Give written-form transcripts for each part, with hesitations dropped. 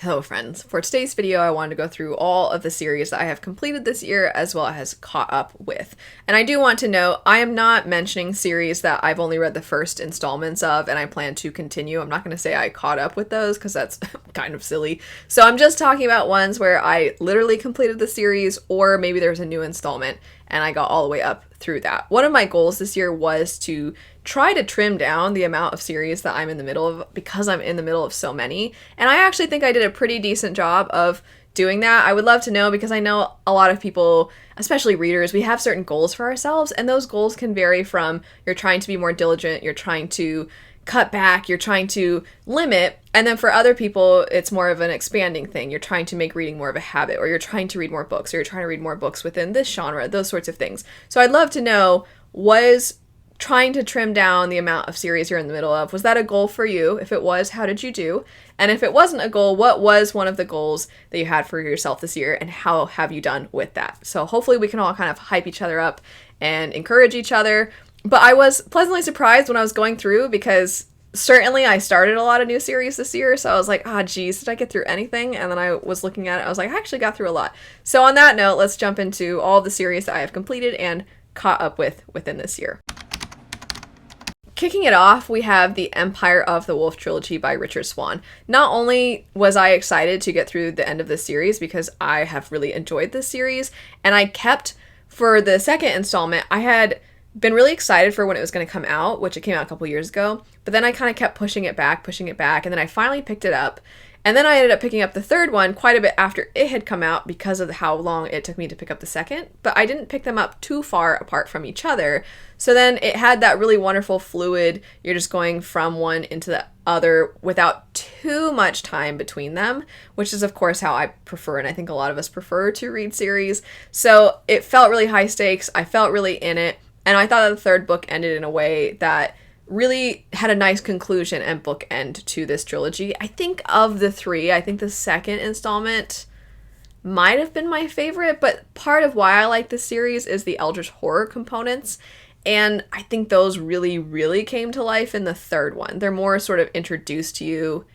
Hello friends, for today's video I wanted to go through all of the series that I have completed this year as well as caught up with. And I do want to note, I am not mentioning series that I've only read the first installments of and I plan to continue. I'm not going to say I caught up with those because that's kind of silly. So I'm just talking about ones where I literally completed the series, or maybe there's a new installment and I got all the way up through that. One of my goals this year was to try to trim down the amount of series that I'm in the middle of, because I'm in the middle of so many. And I actually think I did a pretty decent job of doing that. I would love to know, because I know a lot of people, especially readers, we have certain goals for ourselves, and those goals can vary from you're trying to be more diligent, you're trying to cut back, you're trying to limit, and then for other people it's more of an expanding thing. You're trying to make reading more of a habit, or you're trying to read more books, or you're trying to read more books within this genre, those sorts of things. So I'd love to know, was trying to trim down the amount of series you're in the middle of, was that a goal for you? If it was, how did you do? And if it wasn't a goal, what was one of the goals that you had for yourself this year, and how have you done with that? So hopefully we can all kind of hype each other up and encourage each other. But I was pleasantly surprised when I was going through, because certainly I started a lot of new series this year, so I was like, geez, did I get through anything? And then I was looking at it, I was like, I actually got through a lot. So on that note, let's jump into all the series that I have completed and caught up with within this year. Kicking it off, we have the Empire of the Wolf trilogy by Richard Swan. Not only was I excited to get through the end of this series, because I have really enjoyed this series, and I kept, for the second installment, I had been really excited for when it was going to come out, which it came out a couple years ago, but then I kind of kept pushing it back, and then I finally picked it up. And then I ended up picking up the third one quite a bit after it had come out, because of how long it took me to pick up the second. But I didn't pick them up too far apart from each other. So then it had that really wonderful fluid, you're just going from one into the other without too much time between them, which is of course how I prefer, and I think a lot of us prefer to read series. So it felt really high stakes, I felt really in it, and I thought that the third book ended in a way that really had a nice conclusion and bookend to this trilogy. I think of the three, I think the second installment might have been my favorite, but part of why I like this series is the Eldritch horror components, and I think those really, really came to life in the third one. They're more sort of introduced to you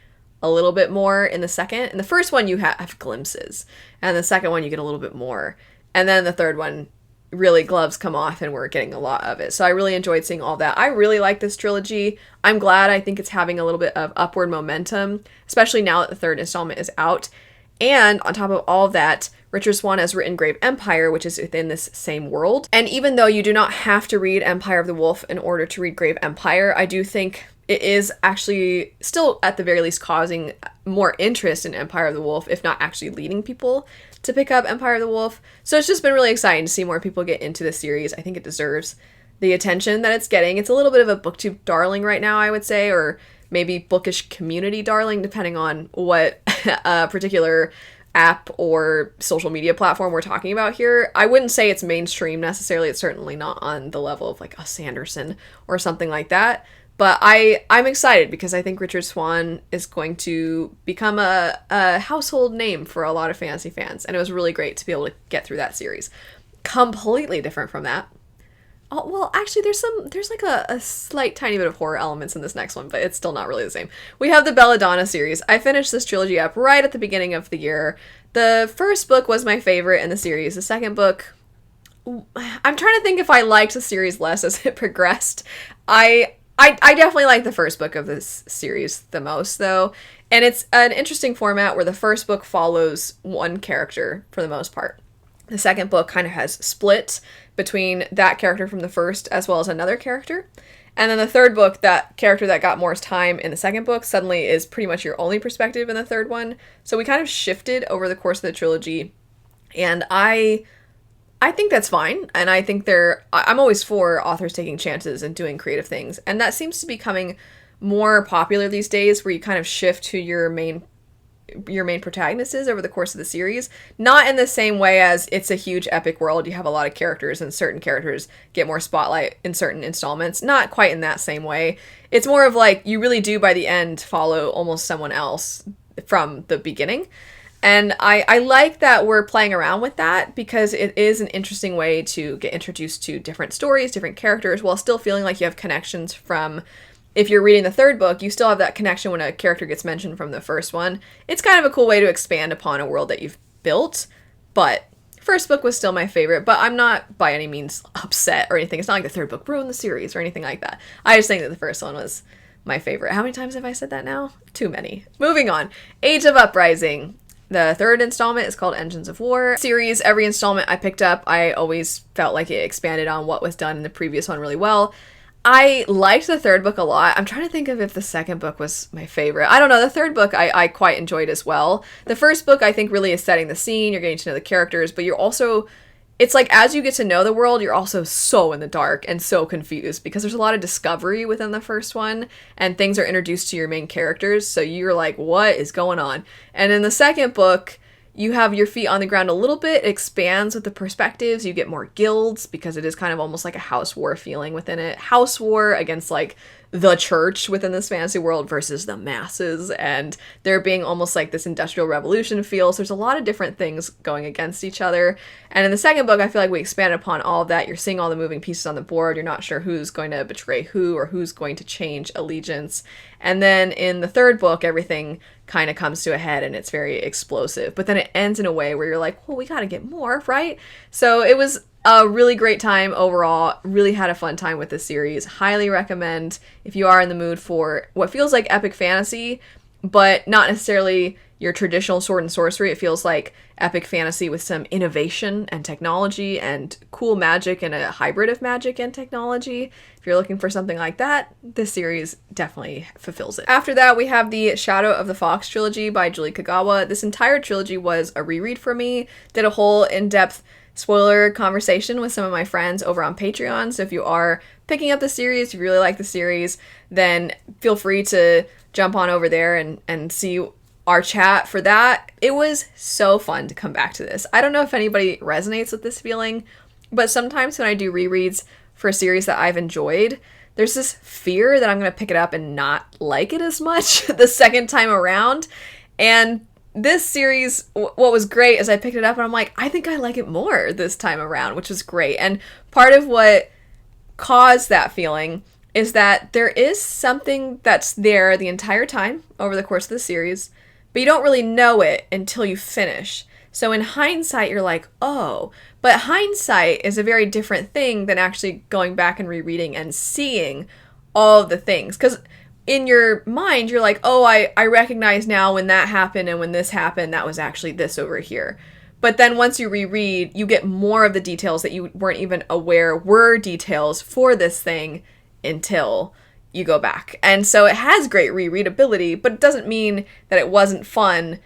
a little bit more in the second. In the first one you have glimpses, and the second one you get a little bit more, and then the third one really gloves come off and we're getting a lot of it. So I really enjoyed seeing all that. I really like this trilogy. I'm glad. I think it's having a little bit of upward momentum, especially now that the third installment is out. And on top of all of that, Richard Swan has written Grave Empire, which is within this same world. And even though you do not have to read Empire of the Wolf in order to read Grave Empire, I do think it is actually still at the very least causing more interest in Empire of the Wolf, if not actually leading people to pick up Empire of the Wolf. So it's just been really exciting to see more people get into this series. I think it deserves the attention that it's getting. It's a little bit of a booktube darling right now, I would say, or maybe bookish community darling, depending on what particular app or social media platform we're talking about here. I wouldn't say it's mainstream necessarily. It's certainly not on the level of like a Sanderson or something like that. But I'm excited, because I think Richard Swan is going to become a household name for a lot of fantasy fans. And it was really great to be able to get through that series. Completely different from that. Oh, well, actually, there's like a slight tiny bit of horror elements in this next one, but it's still not really the same. We have the Belladonna series. I finished this trilogy up right at the beginning of the year. The first book was my favorite in the series. The second book, I'm trying to think if I liked the series less as it progressed. I definitely like the first book of this series the most, though, and it's an interesting format where the first book follows one character for the most part. The second book kind of has split between that character from the first as well as another character, and then the third book, that character that got more time in the second book suddenly is pretty much your only perspective in the third one. So we kind of shifted over the course of the trilogy, and I think that's fine, and I think I'm always for authors taking chances and doing creative things, and that seems to be becoming more popular these days, where you kind of shift to your main protagonist is over the course of the series. Not in the same way as it's a huge epic world, you have a lot of characters, and certain characters get more spotlight in certain installments. Not quite in that same way. It's more of like, you really do by the end follow almost someone else from the beginning. And I like that we're playing around with that, because it is an interesting way to get introduced to different stories, different characters, while still feeling like you have connections from if you're reading the third book, you still have that connection when a character gets mentioned from the first one. It's kind of a cool way to expand upon a world that you've built, but first book was still my favorite, but I'm not by any means upset or anything. It's not like the third book ruined the series or anything like that. I just think that the first one was my favorite. How many times have I said that now? Too many. Moving on. Age of Uprising. The third installment is called Engines of War series. Every installment I picked up, I always felt like it expanded on what was done in the previous one really well. I liked the third book a lot. I'm trying to think of if the second book was my favorite. I don't know. The third book I quite enjoyed as well. The first book I think really is setting the scene. You're getting to know the characters, but you're also... It's like as you get to know the world, you're also so in the dark and so confused because there's a lot of discovery within the first one and things are introduced to your main characters. So you're like, what is going on? And in the second book, you have your feet on the ground a little bit. It expands with the perspectives. You get more guilds because it is kind of almost like a house war feeling within it. House war against like the church within this fantasy world versus the masses, and there being almost like this industrial revolution feel. So there's a lot of different things going against each other. And in the second book, I feel like we expanded upon all of that. You're seeing all the moving pieces on the board. You're not sure who's going to betray who or who's going to change allegiance. And then in the third book, everything kind of comes to a head and it's very explosive. But then it ends in a way where you're like, well, we got to get more, right? So it was a really great time overall. Really had a fun time with this series. Highly recommend if you are in the mood for what feels like epic fantasy, but not necessarily your traditional sword and sorcery. It feels like epic fantasy with some innovation and technology and cool magic and a hybrid of magic and technology. If you're looking for something like that, this series definitely fulfills it. After that, we have the Shadow of the Fox trilogy by Julie Kagawa. This entire trilogy was a reread for me. Did a whole in-depth spoiler conversation with some of my friends over on Patreon. So if you are picking up the series, if you really like the series, then feel free to jump on over there and see our chat for that. It was so fun to come back to this. I don't know if anybody resonates with this feeling, but sometimes when I do rereads for a series that I've enjoyed, there's this fear that I'm going to pick it up and not like it as much the second time around. And this series, what was great is I picked it up and I'm like, I think I like it more this time around, which is great. And part of what caused that feeling is that there is something that's there the entire time over the course of the series, but you don't really know it until you finish. So in hindsight, you're like, oh, but hindsight is a very different thing than actually going back and rereading and seeing all of the things. Because in your mind, you're like, oh, I recognize now when that happened and when this happened, that was actually this over here. But then once you reread, you get more of the details that you weren't even aware were details for this thing until you go back. And so it has great rereadability, but it doesn't mean that it wasn't fun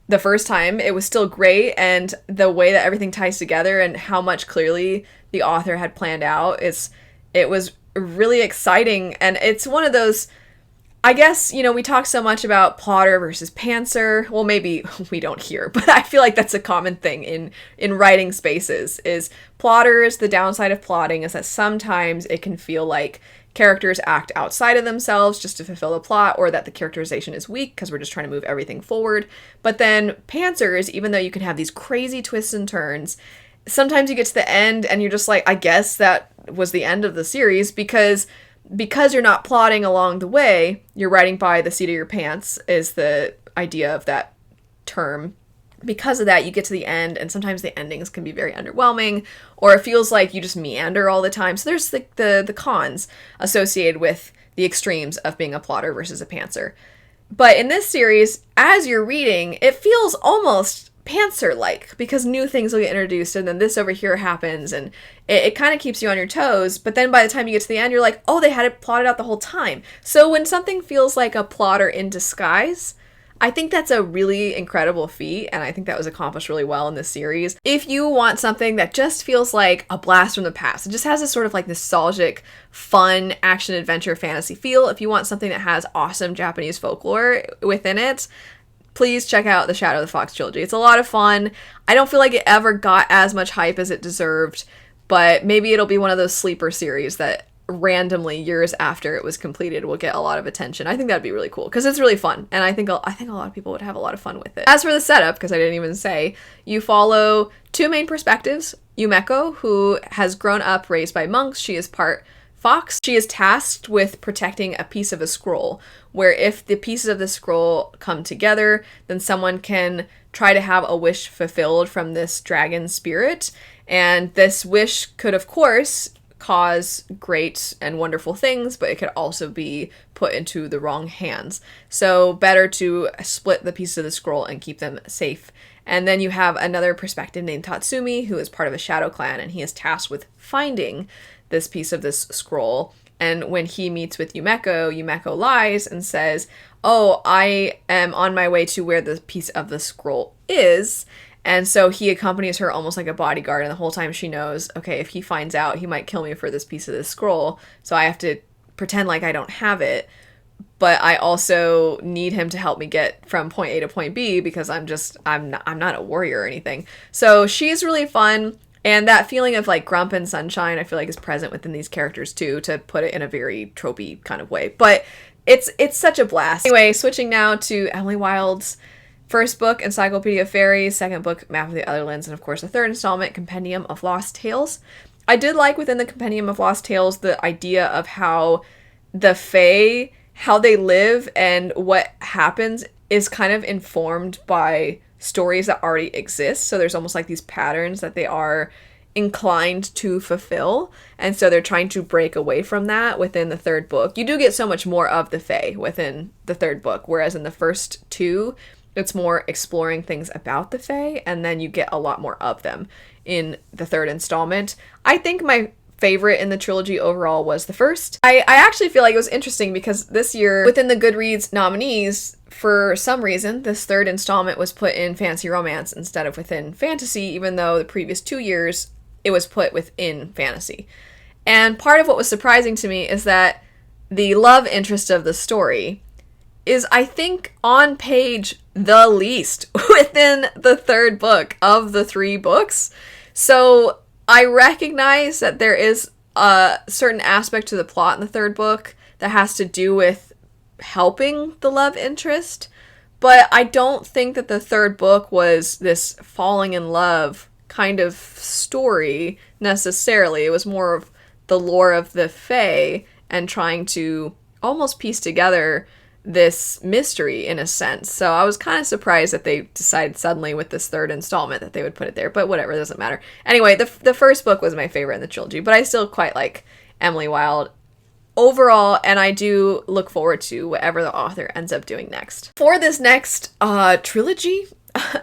the first time. It was still great, and the way that everything ties together and how much clearly the author had planned out, it was really exciting. And it's one of those, I guess, you know, we talk so much about plotter versus pantser. Well, maybe we don't here, but I feel like that's a common thing in writing spaces is plotters. The downside of plotting is that sometimes it can feel like characters act outside of themselves just to fulfill the plot, or that the characterization is weak because we're just trying to move everything forward. But then pantsers, even though you can have these crazy twists and turns, sometimes you get to the end and you're just like, I guess that was the end of the series because you're not plotting along the way, you're writing by the seat of your pants is the idea of that term. Because of that, you get to the end, and sometimes the endings can be very underwhelming, or it feels like you just meander all the time. So there's the cons associated with the extremes of being a plotter versus a pantser. But in this series, as you're reading, it feels almost pantser-like, because new things will get introduced, and then this over here happens, and it kind of keeps you on your toes. But then by the time you get to the end, you're like, oh, they had it plotted out the whole time. So when something feels like a plotter in disguise, I think that's a really incredible feat, and I think that was accomplished really well in this series. If you want something that just feels like a blast from the past, it just has this sort of like nostalgic, fun, action-adventure fantasy feel. If you want something that has awesome Japanese folklore within it, please check out the Shadow of the Fox trilogy. It's a lot of fun. I don't feel like it ever got as much hype as it deserved, but maybe it'll be one of those sleeper series that randomly years after it was completed will get a lot of attention. I think that'd be really cool because it's really fun, and I think a lot of people would have a lot of fun with it. As for the setup, because I didn't even say, you follow two main perspectives. Yumeko, who has grown up raised by monks. She is part fox. She is tasked with protecting a piece of a scroll, where if the pieces of the scroll come together, then someone can try to have a wish fulfilled from this dragon spirit. And this wish could, of course, cause great and wonderful things, but it could also be put into the wrong hands. So better to split the pieces of the scroll and keep them safe. And then you have another perspective named Tatsumi, who is part of a shadow clan, and he is tasked with finding this piece of this scroll. And when he meets with Yumeko, Yumeko lies and says, oh, I am on my way to where the piece of the scroll is. And so he accompanies her almost like a bodyguard, and the whole time she knows, okay, if he finds out, he might kill me for this piece of the scroll, so I have to pretend like I don't have it, but I also need him to help me get from point A to point B, because I'm not a warrior or anything. So she's really fun, and that feeling of like grump and sunshine, I feel like is present within these characters too, to put it in a very tropey kind of way, but it's such a blast. Anyway, switching now to Emily Wilde's first book, Encyclopedia of Fairies, second book, Map of the Otherlands, and of course the third installment, Compendium of Lost Tales. I did like within the Compendium of Lost Tales the idea of how the Fae, how they live and what happens is kind of informed by stories that already exist. So there's almost like these patterns that they are inclined to fulfill, and so they're trying to break away from that within the third book. You do get so much more of the Fae within the third book, whereas in the first two, it's more exploring things about the Fae, and then you get a lot more of them in the third installment. I think my favorite in the trilogy overall was the first. I actually feel like it was interesting because this year, within the Goodreads nominees, for some reason, this third installment was put in fantasy romance instead of within fantasy, even though the previous 2 years, it was put within fantasy. And part of what was surprising to me is that the love interest of the story is, I think, on page the least within the third book of the 3 books. So I recognize that there is a certain aspect to the plot in the third book that has to do with helping the love interest, but I don't think that the third book was this falling in love kind of story necessarily. It was more of the lore of the Fae and trying to almost piece together this mystery in a sense. So I was kind of surprised that they decided suddenly with this third installment that they would put it there, but whatever, it doesn't matter. Anyway, the first book was my favorite in the trilogy, but I still quite like Emily Wilde overall, and I do look forward to whatever the author ends up doing next. For this next trilogy,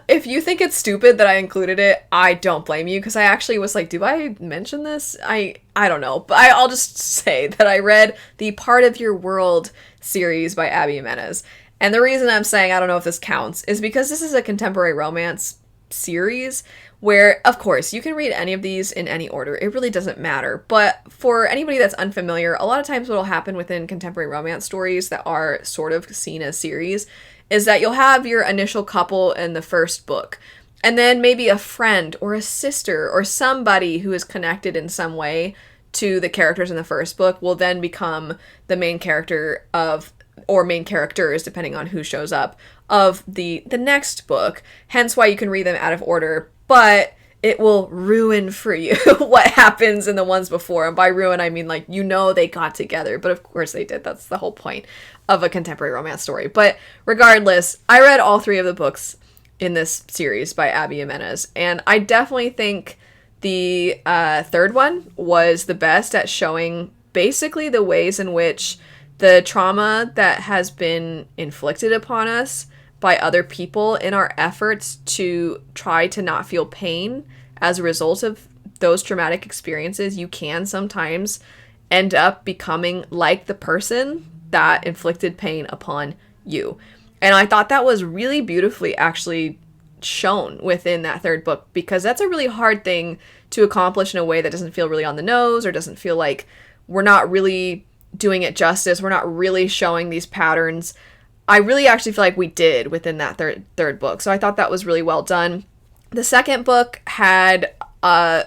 if you think it's stupid that I included it, I don't blame you, because I actually was like, do I mention this? I don't know, but I'll just say that I read the Part of Your World series by Abby Jimenez. And the reason I'm saying I don't know if this counts is because this is a contemporary romance series where, of course, you can read any of these in any order. It really doesn't matter. But for anybody that's unfamiliar, a lot of times what will happen within contemporary romance stories that are sort of seen as series is that you'll have your initial couple in the first book, and then maybe a friend or a sister or somebody who is connected in some way to the characters in the first book will then become the main character of, or main characters, depending on who shows up, of the next book. Hence why you can read them out of order, but it will ruin for you what happens in the ones before. And by ruin, I mean, like, you know they got together, but of course they did. That's the whole point of a contemporary romance story. But regardless, I read all 3 of the books in this series by Abby Jimenez, and I definitely think the third one was the best at showing basically the ways in which the trauma that has been inflicted upon us by other people in our efforts to try to not feel pain as a result of those traumatic experiences, you can sometimes end up becoming like the person that inflicted pain upon you. And I thought that was really beautifully actually shown within that third book, because that's a really hard thing to accomplish in a way that doesn't feel really on the nose, or doesn't feel like we're not really doing it justice. We're not really showing these patterns. I really actually feel like we did within that third book. So I thought that was really well done. The second book had I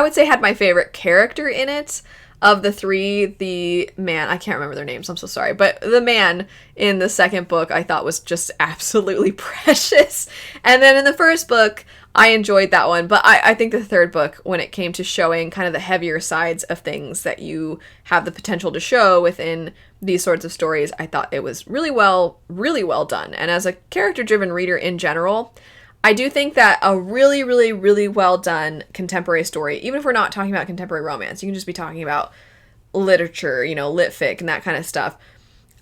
would say had my favorite character in it. of the three, the man, I can't remember their names, I'm so sorry, but the man in the second book I thought was just absolutely precious. And then in the first book, I enjoyed that one, but I think the third book, when it came to showing kind of the heavier sides of things that you have the potential to show within these sorts of stories, I thought it was really well done. And as a character-driven reader in general, I do think that a really, really, really well done contemporary story, even if we're not talking about contemporary romance, you can just be talking about literature, lit fic and that kind of stuff.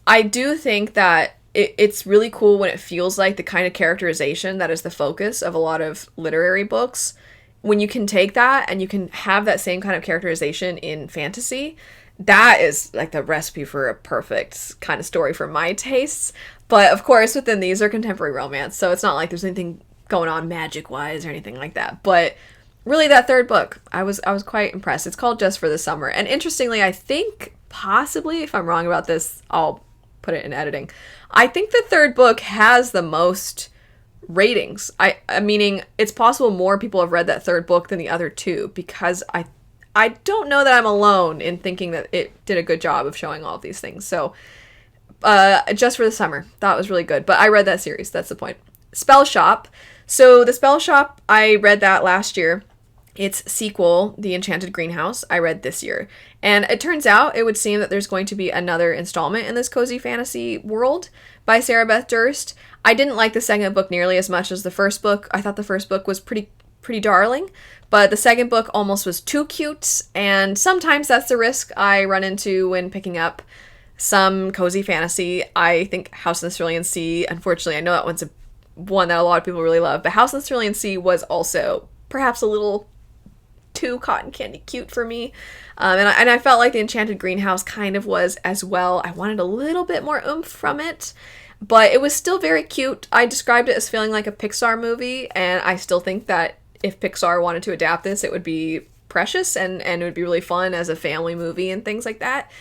I do think that it's really cool when it feels like the kind of characterization that is the focus of a lot of literary books. When you can take that and you can have that same kind of characterization in fantasy, that is like the recipe for a perfect kind of story for my tastes. But of course, within these are contemporary romance, so it's not like there's anything going on magic-wise or anything like that. But really, that third book, I was quite impressed. It's called Just for the Summer. And interestingly, I think possibly, if I'm wrong about this, I'll put it in editing. I think the third book has the most ratings. I meaning it's possible more people have read that third book than the other two, because I don't know that I'm alone in thinking that it did a good job of showing all of these things. So Just for the Summer, that was really good. But I read that series, that's the point. Spellshop. So the Spellshop, I read that last year. Its sequel, The Enchanted Greenhouse, I read this year. And it turns out, it would seem that there's going to be another installment in this cozy fantasy world by Sarah Beth Durst. I didn't like the second book nearly as much as the first book. I thought the first book was pretty darling, but the second book almost was too cute, and sometimes that's the risk I run into when picking up some cozy fantasy. I think House in the Cerulean Sea, unfortunately, I know that one's one that a lot of people really love, but House in the Cerulean Sea was also perhaps a little too cotton candy cute for me. And I felt like The Enchanted Greenhouse kind of was as well. I wanted a little bit more oomph from it, but it was still very cute. I described it as feeling like a Pixar movie, and I still think that if Pixar wanted to adapt this, it would be precious and it would be really fun as a family movie and things like that.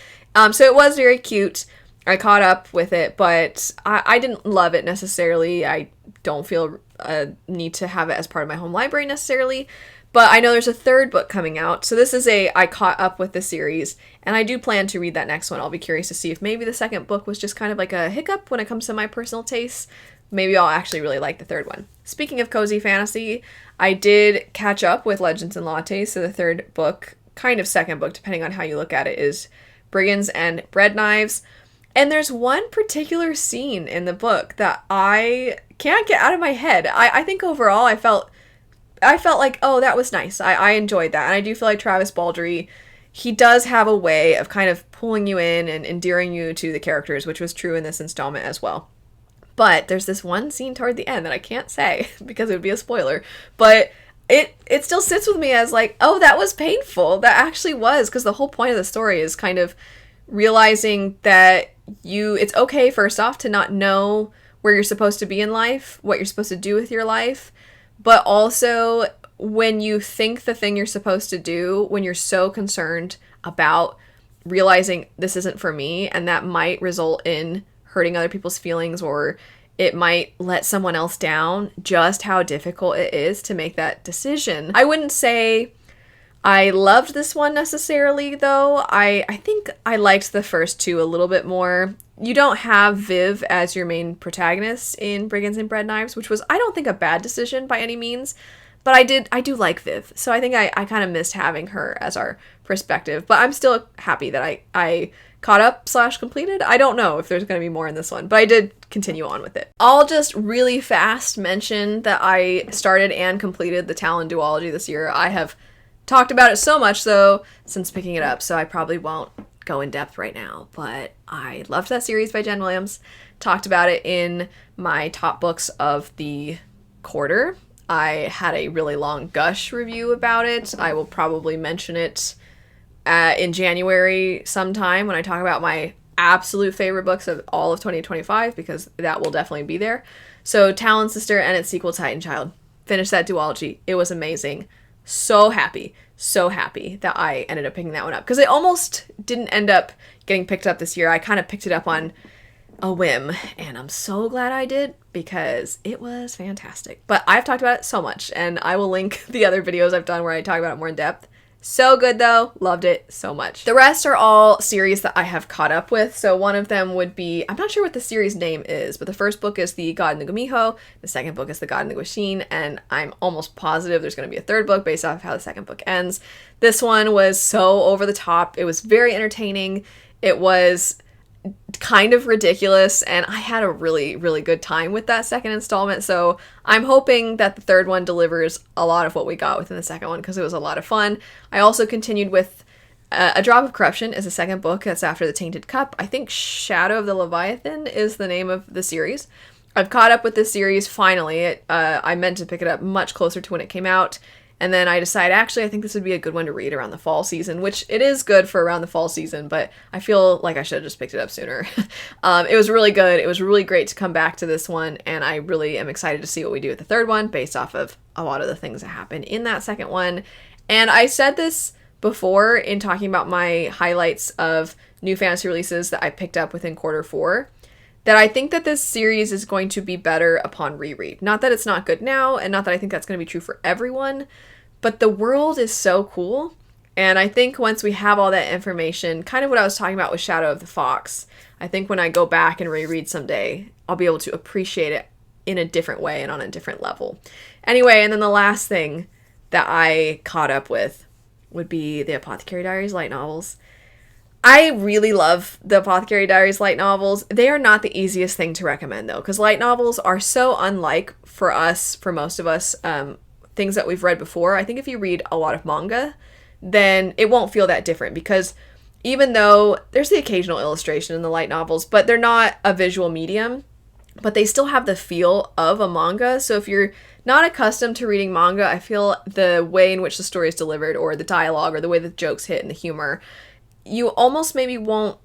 So it was very cute. I caught up with it, but I didn't love it necessarily. I don't feel a need to have it as part of my home library necessarily. But I know there's a third book coming out. So this is I caught up with the series, and I do plan to read that next one. I'll be curious to see if maybe the second book was just kind of like a hiccup when it comes to my personal tastes. Maybe I'll actually really like the third one. Speaking of cozy fantasy, I did catch up with Legends and Lattes. So the third book, kind of second book, depending on how you look at it, is Brigands and Breadknives. And there's one particular scene in the book that I can't get out of my head. I think overall I felt like, oh, that was nice. I enjoyed that. And I do feel like Travis Baldree, he does have a way of kind of pulling you in and endearing you to the characters, which was true in this installment as well. But there's this one scene toward the end that I can't say because it would be a spoiler. But it still sits with me as like, oh, that was painful. That actually was, because the whole point of the story is kind of realizing that it's okay, first off, to not know where you're supposed to be in life, what you're supposed to do with your life. But also, when you think the thing you're supposed to do, when you're so concerned about realizing this isn't for me, and that might result in hurting other people's feelings, or it might let someone else down, just how difficult it is to make that decision. I wouldn't say I loved this one necessarily, though. I think I liked the first two a little bit more. You don't have Viv as your main protagonist in Brigands and Breadknives, which was, I don't think, a bad decision by any means, but I do like Viv, so I think I kind of missed having her as our perspective, but I'm still happy that I caught up / completed. I don't know if there's going to be more in this one, but I did continue on with it. I'll just really fast mention that I started and completed the Talon duology this year. I have talked about it so much, though, since picking it up, so I probably won't go in depth right now, but I loved that series by Jen Williams. Talked about it in my top books of the quarter. I had a really long gush review about it. I will probably mention it in January sometime when I talk about my absolute favorite books of all of 2025, because that will definitely be there. So Talonsister and its sequel, Titan Child. Finished that duology. It was amazing. So happy that I ended up picking that one up, because it almost didn't end up getting picked up this year. I kind of picked it up on a whim, and I'm so glad I did, because it was fantastic. But I've talked about it so much, and I will link the other videos I've done where I talk about it more in depth So good though, loved it so much. The rest are all series that I have caught up with. So one of them would be, I'm not sure what the series name is, but the first book is The God in the Gumiho, the second book is The God in the Guaxin, and I'm almost positive there's going to be a third book based off of how the second book ends. This one was so over the top. It was very entertaining. It was kind of ridiculous, and I had a really, really good time with that second installment, so I'm hoping that the third one delivers a lot of what we got within the second one, because it was a lot of fun. I also continued with A Drop of Corruption is the second book that's after the Tainted Cup. I think Shadow of the Leviathan is the name of the series. I've caught up with this series finally. I meant to pick it up much closer to when it came out, and then I decided, actually, I think this would be a good one to read around the fall season, which it is good for around the fall season, but I feel like I should have just picked it up sooner. It was really good. It was really great to come back to this one, and I really am excited to see what we do with the third one based off of a lot of the things that happen in that second one. And I said this before in talking about my highlights of new fantasy releases that I picked up within quarter four, that I think that this series is going to be better upon reread. Not that it's not good now, and not that I think that's going to be true for everyone, but the world is so cool, and I think once we have all that information, kind of what I was talking about with Shadow of the Fox, I think when I go back and reread someday, I'll be able to appreciate it in a different way and on a different level. Anyway, and then the last thing that I caught up with would be the Apothecary Diaries light novels. I really love the Apothecary Diaries light novels. They are not the easiest thing to recommend, though, because light novels are so unlike, for most of us, things that we've read before. I think if you read a lot of manga, then it won't feel that different, because even though there's the occasional illustration in the light novels, but they're not a visual medium, but they still have the feel of a manga. So if you're not accustomed to reading manga, I feel the way in which the story is delivered, or the dialogue, or the way the jokes hit and the humor, you almost maybe won't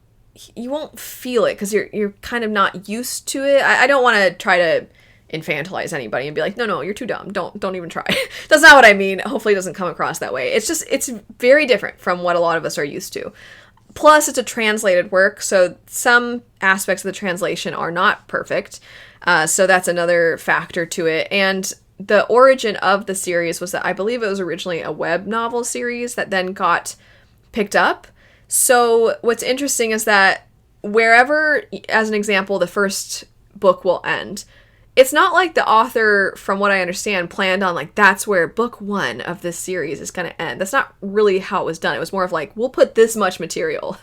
feel it, because you're kind of not used to it. I don't want to try to infantilize anybody and be like, no, you're too dumb, don't even try. That's not what I mean. Hopefully it doesn't come across that way. It's very different from what a lot of us are used to. Plus, it's a translated work, so some aspects of the translation are not perfect, so that's another factor to it. And the origin of the series was that I believe it was originally a web novel series that then got picked up. So what's interesting is that wherever, as an example, the first book will end, it's not like the author, from what I understand, planned on, like, that's where book one of this series is going to end. That's not really how it was done. It was more of like, we'll put this much material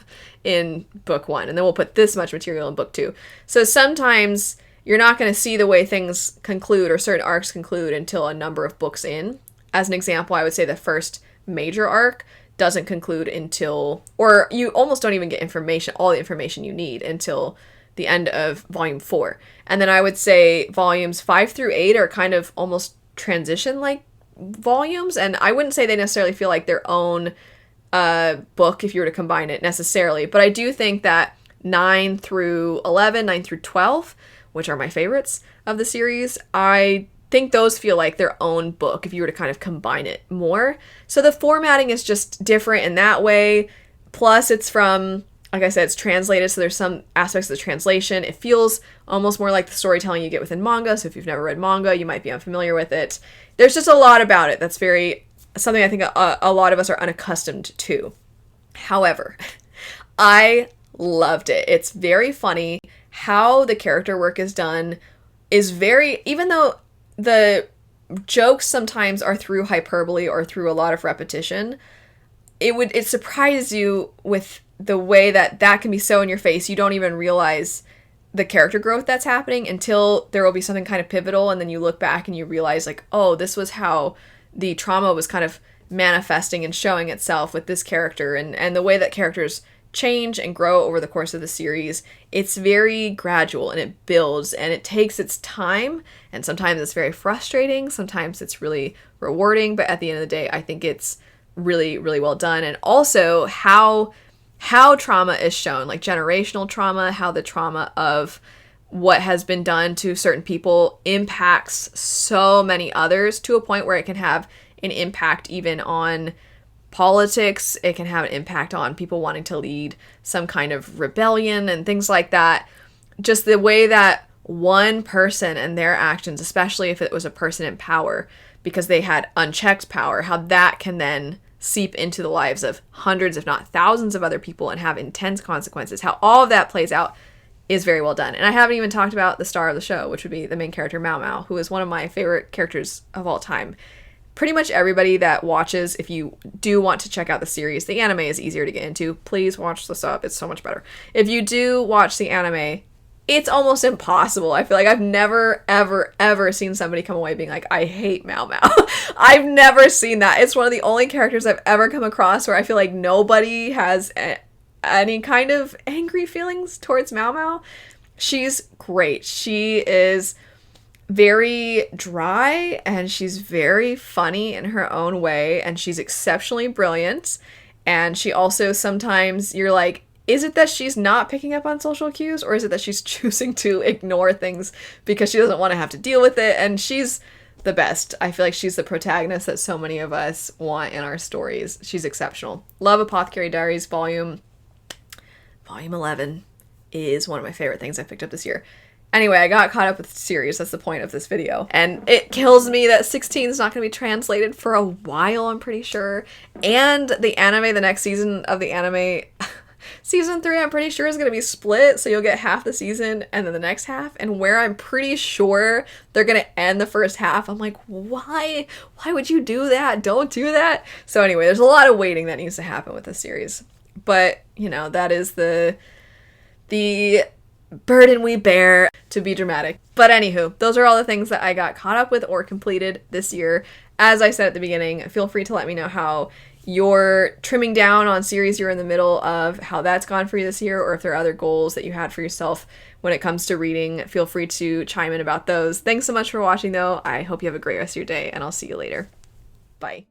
in book one, and then we'll put this much material in book two. So sometimes you're not going to see the way things conclude, or certain arcs conclude, until a number of books in. As an example, I would say the first major arc doesn't conclude until, or you almost don't even get all the information you need until the end of volume 4. And then I would say volumes 5 through 8 are kind of almost transition-like volumes, and I wouldn't say they necessarily feel like their own book if you were to combine it necessarily, but I do think that 9 through 12, which are my favorites of the series, I think those feel like their own book if you were to kind of combine it more. So the formatting is just different in that way. Plus it's from, like I said, it's translated, so there's some aspects of the translation. It feels almost more like the storytelling you get within manga, so if you've never read manga, you might be unfamiliar with it. There's just a lot about it that's something I think a lot of us are unaccustomed to. However, I loved it. It's very funny. How the character work is done is even though the jokes sometimes are through hyperbole or through a lot of repetition, it surprises you with the way that can be so in your face. You don't even realize the character growth that's happening until there will be something kind of pivotal, and then you look back and you realize, like, oh, this was how the trauma was kind of manifesting and showing itself with this character, and the way that characters change and grow over the course of the series. It's very gradual, and it builds, and it takes its time, and sometimes it's very frustrating, sometimes it's really rewarding, but at the end of the day, I think it's really, really well done. And also how trauma is shown, like generational trauma, how the trauma of what has been done to certain people impacts so many others, to a point where it can have an impact even on politics. It can have an impact on people wanting to lead some kind of rebellion and things like that. Just the way that one person and their actions, especially if it was a person in power, because they had unchecked power, how that can then seep into the lives of hundreds, if not thousands of other people and have intense consequences. How all of that plays out is very well done. And I haven't even talked about the star of the show, which would be the main character, Mao Mao, who is one of my favorite characters of all time. Pretty much everybody that watches, if you do want to check out the series, the anime is easier to get into. Please watch the sub. It's so much better. If you do watch the anime, it's almost impossible. I feel like I've never, ever, ever seen somebody come away being like, I hate Mao Mao. I've never seen that. It's one of the only characters I've ever come across where I feel like nobody has any kind of angry feelings towards Mao Mao. She's great. She is very dry and she's very funny in her own way, and she's exceptionally brilliant. And she also, sometimes you're like, is it that she's not picking up on social cues, or is it that she's choosing to ignore things because she doesn't want to have to deal with it? And she's the best. I feel like she's the protagonist that so many of us want in our stories. She's exceptional. Love Apothecary Diaries volume 11 is one of my favorite things I picked up this year. Anyway, I got caught up with the series. That's the point of this video. And it kills me that 16 is not going to be translated for a while, I'm pretty sure. And the anime, the next season of the anime, season 3, I'm pretty sure is going to be split. So you'll get half the season and then the next half. And where I'm pretty sure they're going to end the first half, I'm like, why? Why would you do that? Don't do that. So anyway, there's a lot of waiting that needs to happen with this series. But, you know, that is the burden we bear to be dramatic. But anywho, those are all the things that I got caught up with or completed this year. As I said at the beginning, feel free to let me know how you're trimming down on series you're in the middle of, how that's gone for you this year, or if there are other goals that you had for yourself when it comes to reading. Feel free to chime in about those. Thanks so much for watching though. I hope you have a great rest of your day, and I'll see you later. Bye.